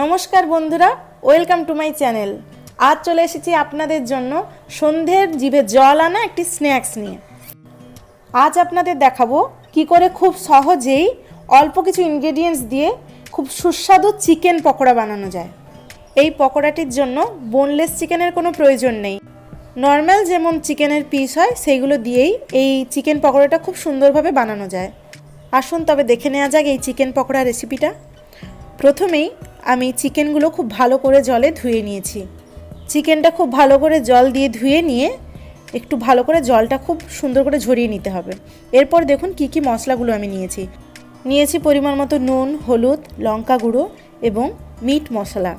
নমস্কার বন্ধুরা, welcome to my channel. আজ চলে এসেছি আপনাদের জন্য সন্ধ্যের জিভে জল আনা একটি স্ন্যাক্স নিয়ে। আজ আপনাদের দেখাবো কি করে খুব সহজেই অল্প কিছু ইনগ্রেডিয়েন্টস দিয়ে খুব সুস্বাদু চিকেন পকোড়া বানানো যায়। এই পকোড়াটির জন্য বোনলেস চিকেনের কোনো প্রয়োজন নেই। নর্মাল যেমন চিকেনের পিস হয় সেইগুলো দিয়েই এই চিকেন পকোড়াটা খুব সুন্দরভাবে বানানো যায়। আসুন তবে দেখে নেওয়া যাক এই চিকেন পকোড়া রেসিপিটা। প্রথমেই আমি চিকেনগুলো খুব ভালো করে জলে ধুয়ে নিয়েছি। চিকেনটা খুব ভালো করে জল দিয়ে ধুয়ে নিয়ে একটু ভালো করে জলটা খুব সুন্দর করে ঝরিয়ে নিতে হবে। এরপর দেখুন কি কি মশলাগুলো আমি নিয়েছি পরিমাণ মতো নুন, হলুদ, লঙ্কা গুঁড়ো এবং মিট মশলা।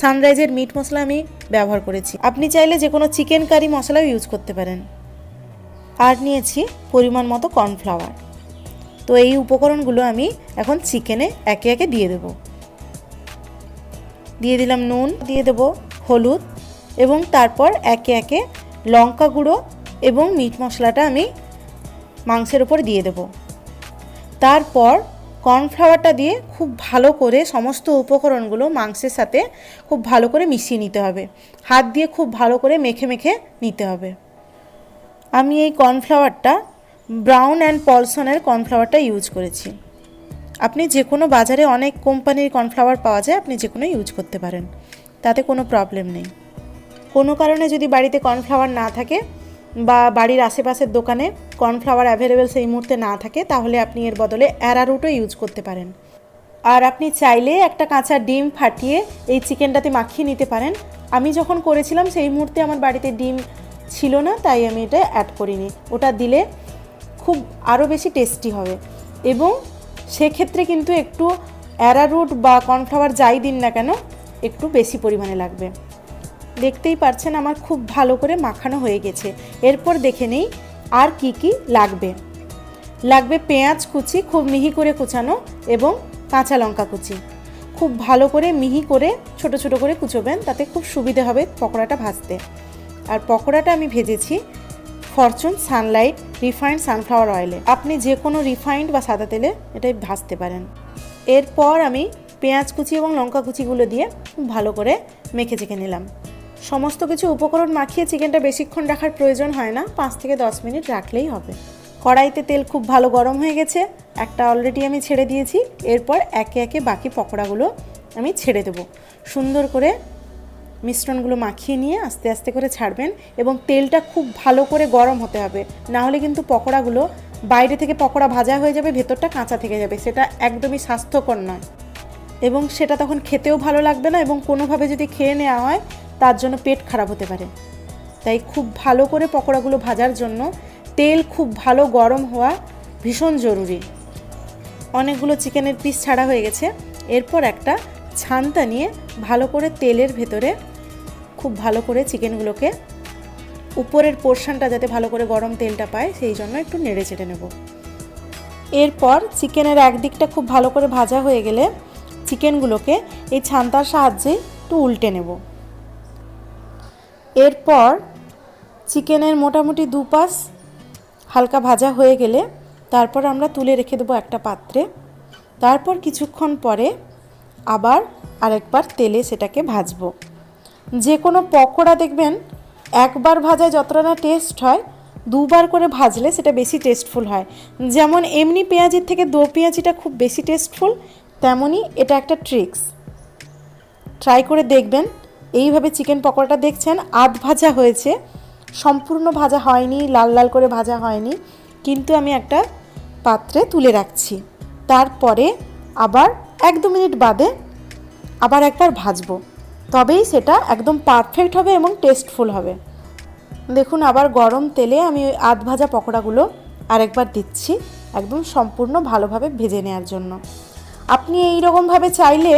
সানরাইজের মিট মশলা আমি ব্যবহার করেছি। আপনি চাইলে যে কোনো চিকেন কারি মশলাও ইউজ করতে পারেন। আর নিয়েছি পরিমাণ মতো কর্নফ্লাওয়ার। তো এই উপকরণগুলো আমি এখন চিকেনে একে একে দিয়ে দেবো। দিয়ে দিলাম নুন, দিয়ে দেবো হলুদ এবং তারপর একে একে লঙ্কা গুঁড়ো এবং মিট মশলাটা আমি মাংসের উপর দিয়ে দেব। তারপর কর্নফ্লাওয়ারটা দিয়ে খুব ভালো করে সমস্ত উপকরণগুলো মাংসের সাথে খুব ভালো করে মিশিয়ে নিতে হবে। হাত দিয়ে খুব ভালো করে মেখে মেখে নিতে হবে। আমি এই কর্নফ্লাওয়ারটা ব্রাউন অ্যান্ড পলসনের কর্নফ্লাওয়ারটা ইউজ করেছি। আপনি যে কোনো বাজারে অনেক কোম্পানির কর্নফ্লাওয়ার পাওয়া যায়, আপনি যে কোনো ইউজ করতে পারেন, তাতে কোনো প্রবলেম নেই। কোনো কারণে যদি বাড়িতে কর্নফ্লাওয়ার না থাকে বা বাড়ির আশেপাশের দোকানে কর্নফ্লাওয়ার অ্যাভেলেবেল সেই মুহূর্তে না থাকে, তাহলে আপনি এর বদলে অ্যারারুটও ইউজ করতে পারেন। আর আপনি চাইলে একটা কাঁচা ডিম ফাটিয়ে এই চিকেনটাতে মাখিয়ে নিতে পারেন। আমি যখন করেছিলাম সেই মুহূর্তে আমার বাড়িতে ডিম ছিল না, তাই আমি এটা অ্যাড করিনি। ওটা দিলে খুব আরও বেশি টেস্টি হবে এবং সেক্ষেত্রে কিন্তু একটু অ্যারারুট বা কর্নফ্লাওয়ার যাই দিন না কেন একটু বেশি পরিমাণে লাগবে। দেখতেই পাচ্ছেন আমার খুব ভালো করে মাখানো হয়ে গেছে। এরপর দেখে নেই আর কি কি লাগবে পেঁয়াজ কুচি খুব মিহি করে কুচানো এবং কাঁচা লঙ্কা কুচি। খুব ভালো করে মিহি করে ছোট ছোট করে কুচোবেন, তাতে খুব সুবিধে হবে পকোড়াটা ভাজতে। আর পকোড়াটা আমি ভেজেছি ফরচুন সানলাইট রিফাইন্ড সানফ্লাওয়ার অয়েলে। আপনি যে কোনো রিফাইন্ড বা সাদা তেলে এটাই ভাজতে পারেন। এরপর আমি পেঁয়াজ কুচি এবং লঙ্কা কুচিগুলো দিয়ে ভালো করে মেখে চেখে নিলাম। সমস্ত কিছু উপকরণ মাখিয়ে চিকেনটা বেশিক্ষণ রাখার প্রয়োজন হয় না, 5 থেকে 10 মিনিট রাখলেই হবে। কড়াইতে তেল খুব ভালো গরম হয়ে গেছে, একটা অলরেডি আমি ছেড়ে দিয়েছি। এরপর একে একে বাকি পকোড়াগুলো আমি ছেড়ে দেবো। সুন্দর করে মিশ্রণগুলো মাখিয়ে নিয়ে আস্তে আস্তে করে ছাড়বেন এবং তেলটা খুব ভালো করে গরম হতে হবে, না হলে কিন্তু পকোড়াগুলো বাইরে থেকে পকোড়া ভাজা হয়ে যাবে, ভেতরটা কাঁচা থেকে যাবে। সেটা একদমই স্বাস্থ্যকর নয় এবং সেটা তখন খেতেও ভালো লাগবে না এবং কোনোভাবে যদি খেয়ে নেওয়া হয় তার জন্য পেট খারাপ হতে পারে। তাই খুব ভালো করে পকোড়াগুলো ভাজার জন্য তেল খুব ভালো গরম হওয়া ভীষণ জরুরি। অনেকগুলো চিকেনের পিস ছাড়া হয়ে গেছে। এরপর একটা ছান্তা নিয়ে ভালো করে তেলের ভেতরে খুব ভালো করে চিকেনগুলোকে উপরের পোর্শনটা যাতে ভালো করে গরম তেলটা পায় সেই জন্য একটু নেড়ে চেড়ে নেব। এরপর চিকেনের একদিকটা খুব ভালো করে ভাজা হয়ে গেলে চিকেনগুলোকে এই ছান্তার সাহায্যে একটু উল্টে নেব। এরপর চিকেনের মোটামুটি দুপাশ হালকা ভাজা হয়ে গেলে তারপর আমরা তুলে রেখে দেবো একটা পাত্রে। তারপর কিছুক্ষণ পরে আবার আরেকবার তেলে সেটাকে ভাজবো। যে কোনো পকোড়া দেখবেন একবার ভাজায় যতটা না টেস্ট হয়, দুবার করে ভাজলে সেটা বেশি টেস্টফুল হয়। যেমন এমনি পেঁয়াজির থেকে দো পেঁয়াজিটা খুব বেশি টেস্টফুল, তেমনই এটা একটা ট্রিক্স। ট্রাই করে দেখবেন। এইভাবে চিকেন পকোড়াটা দেখছেন আধ ভাজা হয়েছে, সম্পূর্ণ ভাজা হয়নি, লাল লাল করে ভাজা হয়নি, কিন্তু আমি একটা পাত্রে তুলে রাখছি। তারপরে আবার 1-2 মিনিট বাদে আবার একবার ভাজবো, তবেই সেটা একদম পারফেক্ট হবে এবং টেস্টফুল হবে। দেখুন আবার গরম তেলে আমি ওই আধ ভাজা পকোড়াগুলো আরেকবার দিচ্ছি, একদম সম্পূর্ণ ভালোভাবে ভেজে নেওয়ার জন্য। আপনি এই রকমভাবে চাইলে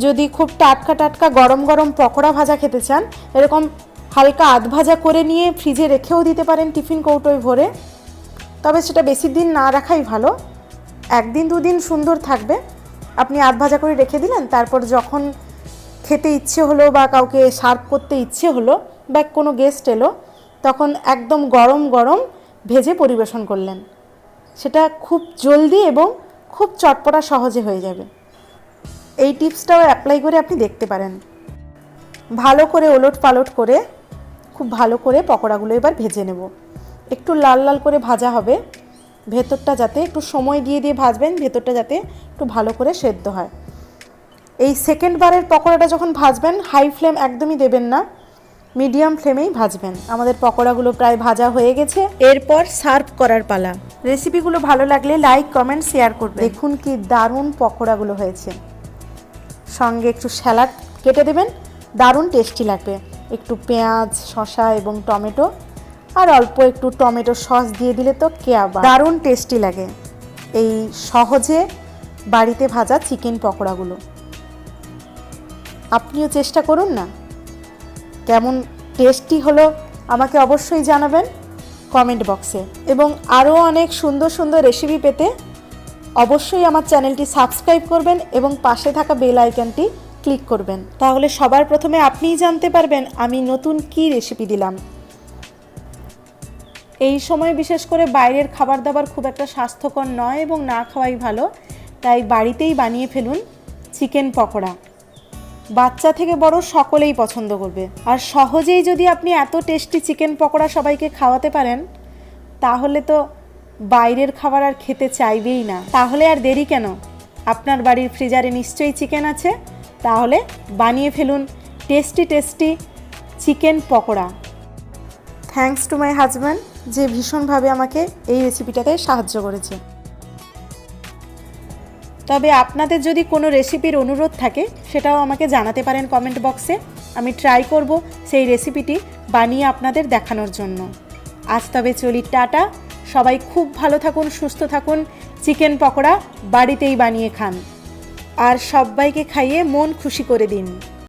যদি খুব টাটকা টাটকা গরম গরম পকোড়া ভাজা খেতে চান, এরকম হালকা আধ ভাজা করে নিয়ে ফ্রিজে রেখেও দিতে পারেন টিফিন কৌটোয় ভরে। তবে সেটা বেশি দিন না রাখাই ভালো, 1-2 দিন সুন্দর থাকবে। আপনি আধ ভাজা করে রেখে দিলেন, তারপর যখন খেতে ইচ্ছে হলো বা কাউকে সার্ভ করতে ইচ্ছে হলো বা কোনো গেস্ট এলো, তখন একদম গরম গরম ভেজে পরিবেশন করলেন। সেটা খুব জলদি এবং খুব চটপটা সহজে হয়ে যাবে। এই টিপসটাও অ্যাপ্লাই করে আপনি দেখতে পারেন। ভালো করে ওলট পালট করে খুব ভালো করে পকোড়াগুলো এবার ভেজে নেব। একটু লাল লাল করে ভাজা হবে, ভেতরটা যাতে একটু সময় দিয়ে দিয়ে ভাজবেন, ভেতরটা যাতে একটু ভালো করে সেদ্ধ হয়। এই সেকেন্ড বারের পকোড়াটা যখন ভাজবেন হাই ফ্লেম একদমই দেবেন না, মিডিয়াম ফ্লেমেই ভাজবেন। আমাদের পকোড়াগুলো প্রায় ভাজা হয়ে গেছে, এরপর সার্ভ করার পালা। রেসিপিগুলো ভালো লাগলে লাইক কমেন্ট শেয়ার করবেন। দেখুন কি দারুণ পকোড়াগুলো হয়েছে। সঙ্গে একটু স্যালাড কেটে দেবেন, দারুণ টেস্টি লাগবে। একটু পেঁয়াজ, শসা এবং টমেটো আর অল্প একটু টমেটো সস দিয়ে দিলে তো কে আবার দারুণ টেস্টি লাগে এই সহজে বাড়িতে ভাজা চিকেন পকোড়াগুলো। আপনিও চেষ্টা করুন না। কেমন টেস্টি হলো আমাকে অবশ্যই জানাবেন কমেন্ট বক্সে। এবং আরও অনেক সুন্দর সুন্দর রেসিপি পেতে অবশ্যই আমার চ্যানেলটি সাবস্ক্রাইব করবেন এবং পাশে থাকা বেল আইকনটি ক্লিক করবেন। তাহলে সবার প্রথমে আপনিই জানতে পারবেন আমি নতুন কী রেসিপি দিলাম। এই সময় বিশেষ করে বাইরের খাবার দাবার খুব একটা স্বাস্থ্যকর নয় এবং না খাওয়াই ভালো, তাই বাড়িতেই বানিয়ে ফেলুন চিকেন পকোড়া। বাচ্চা থেকে বড় সকলেই পছন্দ করবে। আর সহজেই যদি আপনি এত টেস্টি চিকেন পকোড়া সবাইকে খাওয়াতে পারেন তাহলে তো বাইরের খাবার আর খেতে চাইবেই না। তাহলে আর দেরি কেন? আপনার বাড়ির ফ্রিজারে নিশ্চয়ই চিকেন আছে, তাহলে বানিয়ে ফেলুন tasty tasty chicken pakora. Thanks to my husband, যে ভীষণভাবে আমাকে এই রেসিপিটাতে সাহায্য করেছে। তবে আপনাদের যদি কোনো রেসিপির অনুরোধ থাকে সেটাও আমাকে জানাতে পারেন কমেন্ট বক্সে। আমি ট্রাই করব সেই রেসিপিটি বানিয়ে আপনাদের দেখানোর জন্য। আজ তবে চলি, টাটা। সবাই খুব ভালো থাকুন, সুস্থ থাকুন। চিকেন পকোড়া বাড়িতেই বানিয়ে খান আর সবাইকে খাইয়ে মন খুশি করে দিন।